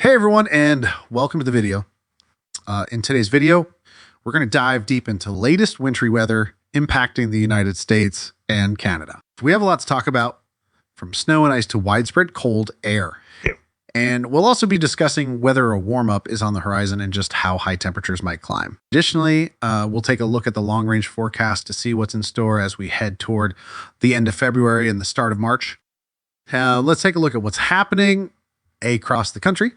Hey everyone, and welcome to the video. In today's video, we're going to dive deep into latest wintry weather impacting the United States and Canada. We have a lot to talk about, from snow and ice to widespread cold air. And we'll also be discussing whether a warm-up is on the horizon and just how high temperatures might climb. Additionally, we'll take a look at the long-range forecast to see what's in store as we head toward the end of February and the start of March. Let's take a look at what's happening across the country.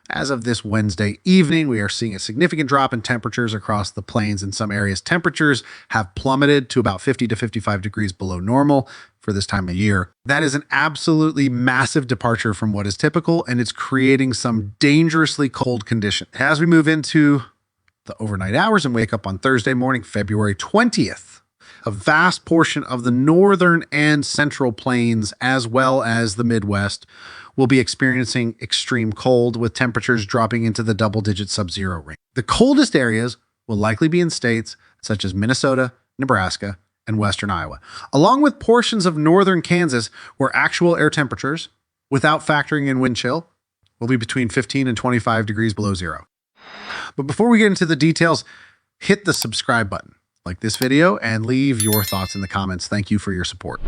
As of this Wednesday evening, we are seeing a significant drop in temperatures across the plains. In some areas, temperatures have plummeted to about 50 to 55 degrees below normal for this time of year. That is an absolutely massive departure from what is typical, and it's creating some dangerously cold conditions. As we move into the overnight hours and wake up on Thursday morning, February 20th, a vast portion of the northern and central plains, as well as the Midwest, will be experiencing extreme cold, with temperatures dropping into the double-digit sub-zero range. The coldest areas will likely be in states such as Minnesota, Nebraska, and western Iowa, along with portions of northern Kansas, where actual air temperatures, without factoring in wind chill, will be between 15 and 25 degrees below zero. But before we get into the details, hit the subscribe button, like this video, and leave your thoughts in the comments. Thank you for your support.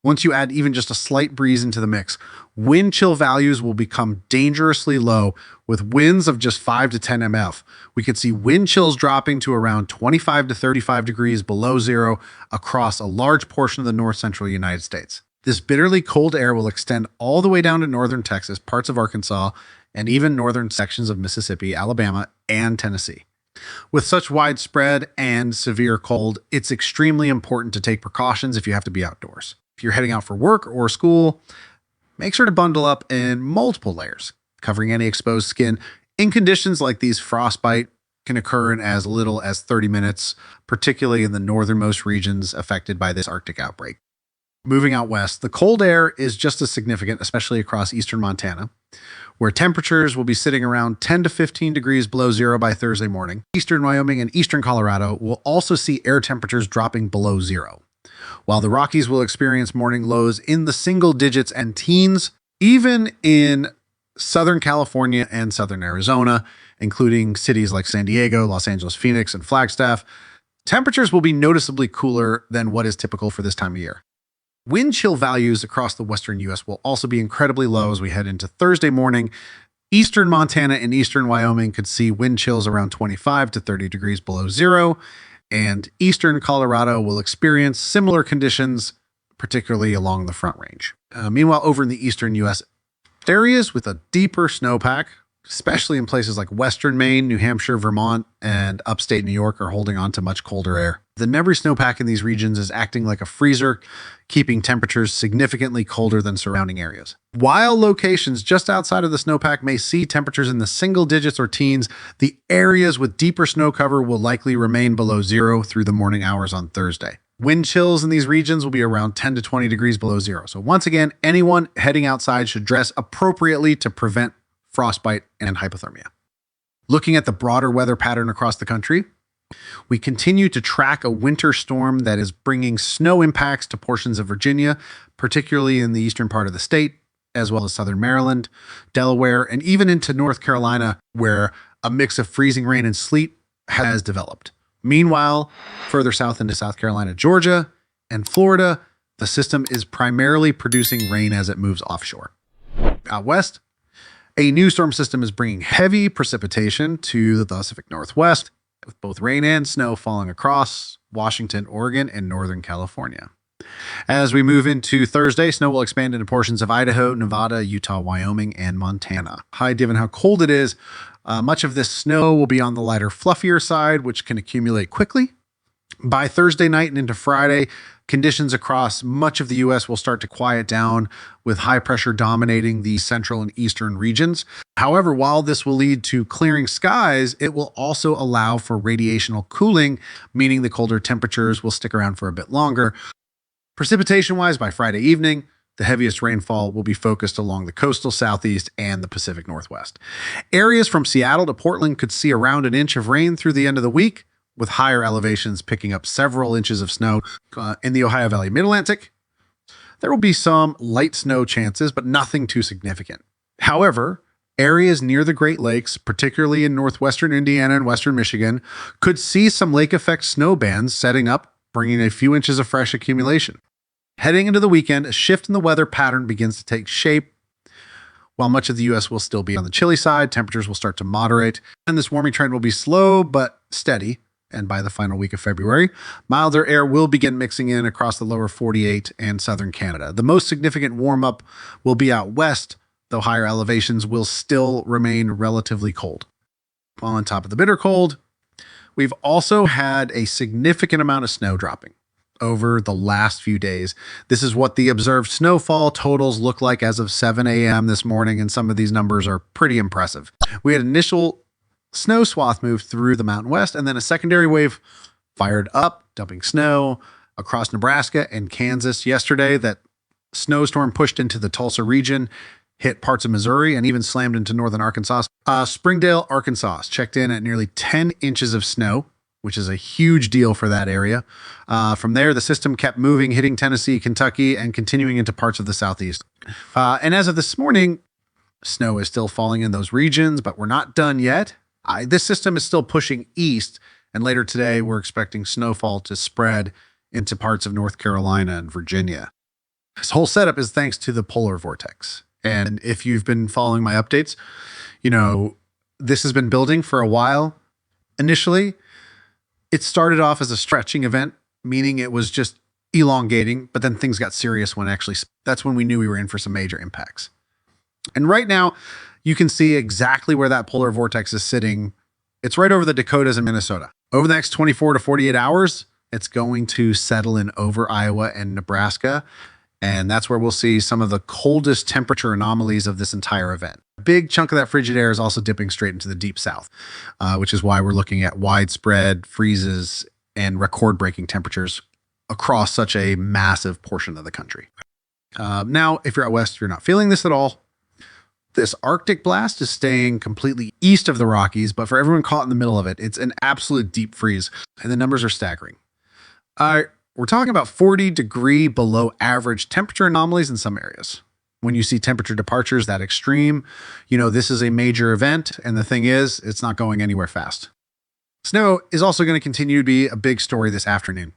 Once you add even just a slight breeze into the mix, wind chill values will become dangerously low, with winds of just 5 to 10 mF. We could see wind chills dropping to around 25 to 35 degrees below zero across a large portion of the north central United States. This bitterly cold air will extend all the way down to northern Texas, parts of Arkansas, and even northern sections of Mississippi, Alabama, and Tennessee. With such widespread and severe cold, it's extremely important to take precautions if you have to be outdoors. If you're heading out for work or school, make sure to bundle up in multiple layers, covering any exposed skin. In conditions like these, frostbite can occur in as little as 30 minutes, particularly in the northernmost regions affected by this Arctic outbreak. Moving out west, the cold air is just as significant, especially across eastern Montana, where temperatures will be sitting around 10 to 15 degrees below zero by Thursday morning. Eastern Wyoming and eastern Colorado will also see air temperatures dropping below zero, while the Rockies will experience morning lows in the single digits and teens. Even in Southern California and Southern Arizona, including cities like San Diego, Los Angeles, Phoenix, and Flagstaff, temperatures will be noticeably cooler than what is typical for this time of year. Wind chill values across the western U.S. will also be incredibly low as we head into Thursday morning. Eastern Montana and eastern Wyoming could see wind chills around 25 to 30 degrees below zero, and eastern Colorado will experience similar conditions, particularly along the Front Range. Meanwhile, over in the eastern U.S., areas with a deeper snowpack, especially in places like western Maine, New Hampshire, Vermont, and upstate New York, are holding on to much colder air. The nebby snowpack in these regions is acting like a freezer, keeping temperatures significantly colder than surrounding areas. While locations just outside of the snowpack may see temperatures in the single digits or teens, the areas with deeper snow cover will likely remain below zero through the morning hours on Thursday. Wind chills in these regions will be around 10 to 20 degrees below zero. So once again, anyone heading outside should dress appropriately to prevent frostbite and hypothermia. Looking at the broader weather pattern across the country, we continue to track a winter storm that is bringing snow impacts to portions of Virginia, particularly in the eastern part of the state, as well as southern Maryland, Delaware, and even into North Carolina, where a mix of freezing rain and sleet has developed. Meanwhile, further south into South Carolina, Georgia, and Florida, the system is primarily producing rain as it moves offshore. Out west, a new storm system is bringing heavy precipitation to the Pacific Northwest, with both rain and snow falling across Washington, Oregon, and Northern California. As we move into Thursday, snow will expand into portions of Idaho, Nevada, Utah, Wyoming, and Montana. Given how cold it is, much of this snow will be on the lighter, fluffier side, which can accumulate quickly. By Thursday night and into Friday, conditions across much of the U.S. will start to quiet down, with high pressure dominating the central and eastern regions. However, while this will lead to clearing skies, it will also allow for radiational cooling, meaning the colder temperatures will stick around for a bit longer. Precipitation-wise, by Friday evening, the heaviest rainfall will be focused along the coastal southeast and the Pacific Northwest. Areas from Seattle to Portland could see around an inch of rain through the end of the week, with higher elevations picking up several inches of snow. In the Ohio Valley Mid-Atlantic, there will be some light snow chances, but nothing too significant. However, Areas near the Great Lakes, particularly in northwestern Indiana and western Michigan, could see some lake effect snow bands setting up, bringing a few inches of fresh accumulation. Heading into the weekend, a shift in the weather pattern begins to take shape. While much of the U.S. will still be on the chilly side, temperatures will start to moderate, and this warming trend will be slow but steady. And by the final week of February, milder air will begin mixing in across the lower 48 and southern Canada. The most significant warm-up will be out west, though higher elevations will still remain relatively cold. While on top of the bitter cold, we've also had a significant amount of snow dropping over the last few days. This is what the observed snowfall totals look like as of 7 a.m. this morning, and some of these numbers are pretty impressive. We had initial snow swath move through the Mountain West, and then a secondary wave fired up, dumping snow across Nebraska and Kansas yesterday. That snowstorm pushed into the Tulsa region, hit parts of Missouri, and even slammed into northern Arkansas. Springdale, Arkansas checked in at nearly 10 inches of snow, which is a huge deal for that area. From there, the system kept moving, hitting Tennessee, Kentucky, and continuing into parts of the southeast. And as of this morning, snow is still falling in those regions, but we're not done yet. This system is still pushing east, and later today, we're expecting snowfall to spread into parts of North Carolina and Virginia. This whole setup is thanks to the polar vortex. And if you've been following my updates, you know, this has been building for a while. Initially, it started off as a stretching event, meaning it was just elongating, but then things got serious that's when we knew we were in for some major impacts. And right now, you can see exactly where that polar vortex is sitting. It's right over the Dakotas and Minnesota. Over the next 24 to 48 hours, it's going to settle in over Iowa and Nebraska. And that's where we'll see some of the coldest temperature anomalies of this entire event. A big chunk of that frigid air is also dipping straight into the deep south, which is why we're looking at widespread freezes and record-breaking temperatures across such a massive portion of the country. Now, if you're out west, you're not feeling this at all. This Arctic blast is staying completely east of the Rockies, but for everyone caught in the middle of it, it's an absolute deep freeze, and the numbers are staggering. We're talking about 40-degree below average temperature anomalies in some areas. When you see temperature departures that extreme, you know this is a major event, and the thing is, it's not going anywhere fast. Snow is also going to continue to be a big story this afternoon.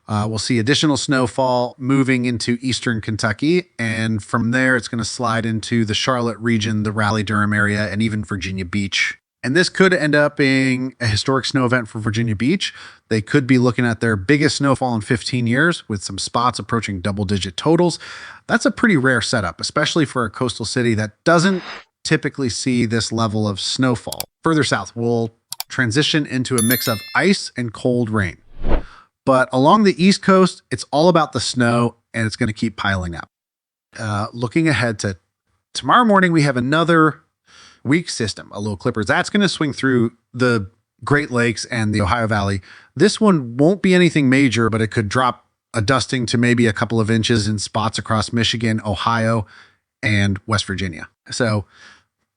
We'll see additional snowfall moving into eastern Kentucky, and from there it's going to slide into the Charlotte region, the Raleigh-Durham area, and even Virginia Beach. And this could end up being a historic snow event for Virginia Beach. They could be looking at their biggest snowfall in 15 years with some spots approaching double-digit totals. That's a pretty rare setup, especially for a coastal city that doesn't typically see this level of snowfall. Further south, we'll transition into a mix of ice and cold rain. But along the East Coast, it's all about the snow, and it's going to keep piling up. Looking ahead to tomorrow morning, we have another weak system, a low clippers. That's going to swing through the Great Lakes and the Ohio Valley. This one won't be anything major, but it could drop a dusting to maybe a couple of inches in spots across Michigan, Ohio, and West Virginia. So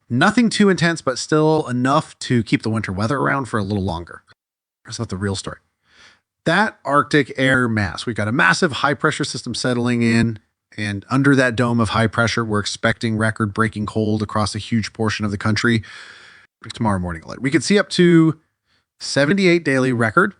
nothing too intense, but still enough to keep the winter weather around for a little longer. That's not the real story. That Arctic air mass, we've got a massive high pressure system settling in. And under that dome of high pressure, we're expecting record-breaking cold across a huge portion of the country tomorrow morning. We could see up to 78 daily record,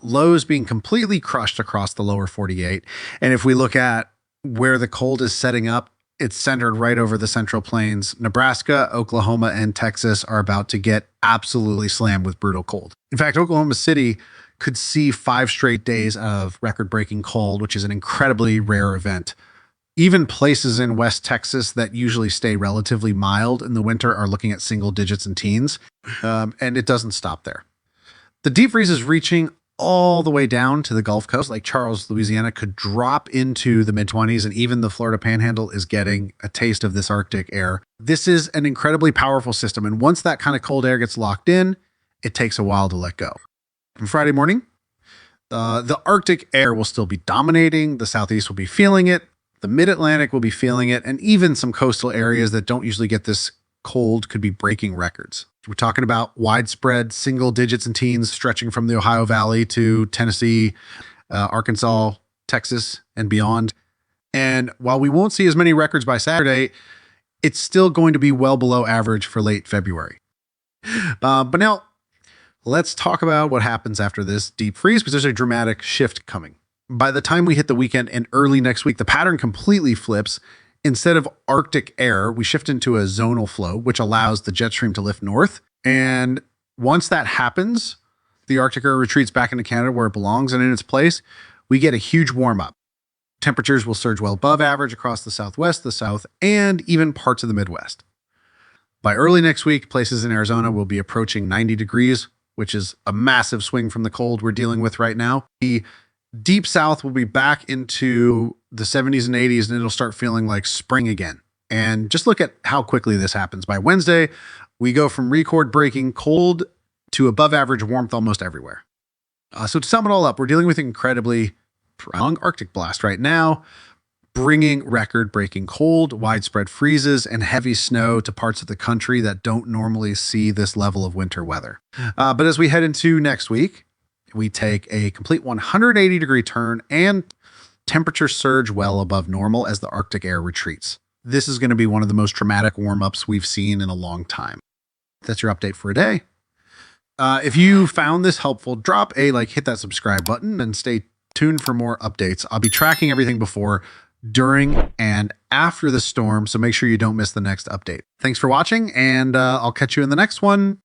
lows being completely crushed across the lower 48. And if we look at where the cold is setting up, it's centered right over the Central Plains. Nebraska, Oklahoma, and Texas are about to get absolutely slammed with brutal cold. In fact, Oklahoma City could see 5 straight days of record-breaking cold, which is an incredibly rare event. Even places in West Texas that usually stay relatively mild in the winter are looking at single digits and teens, and it doesn't stop there. The deep freeze is reaching all the way down to the Gulf Coast. Lake Charles, Louisiana could drop into the mid-20s, and even the Florida Panhandle is getting a taste of this Arctic air. This is an incredibly powerful system, and once that kind of cold air gets locked in, it takes a while to let go. On Friday morning, the Arctic air will still be dominating. The Southeast will be feeling it. The mid-Atlantic will be feeling it, and even some coastal areas that don't usually get this cold could be breaking records. We're talking about widespread single digits and teens stretching from the Ohio Valley to Tennessee, Arkansas, Texas, and beyond. And while we won't see as many records by Saturday, it's still going to be well below average for late February. But now let's talk about what happens after this deep freeze, because there's a dramatic shift coming. By the time we hit the weekend and early next week, the pattern completely flips. Instead of Arctic air, we shift into a zonal flow, which allows the jet stream to lift north. And once that happens, the Arctic air retreats back into Canada where it belongs, and in its place, we get a huge warm up. Temperatures will surge well above average across the Southwest, the South, and even parts of the Midwest. By early next week, places in Arizona will be approaching 90 degrees, which is a massive swing from the cold we're dealing with right now. The deep South will be back into the 70s and 80s, and it'll start feeling like spring again. And just look at how quickly this happens. By Wednesday, we go from record-breaking cold to above average warmth almost everywhere. So to sum it all up, we're dealing with an incredibly strong Arctic blast right now, bringing record-breaking cold, widespread freezes, and heavy snow to parts of the country that don't normally see this level of winter weather. But as we head into next week, we take a complete 180-degree turn and temperatures surge well above normal as the Arctic air retreats. This is going to be one of the most dramatic warm-ups we've seen in a long time. That's your update for today. If you found this helpful, drop a like, hit that subscribe button, and stay tuned for more updates. I'll be tracking everything before, during, and after the storm, so make sure you don't miss the next update. Thanks for watching, and I'll catch you in the next one.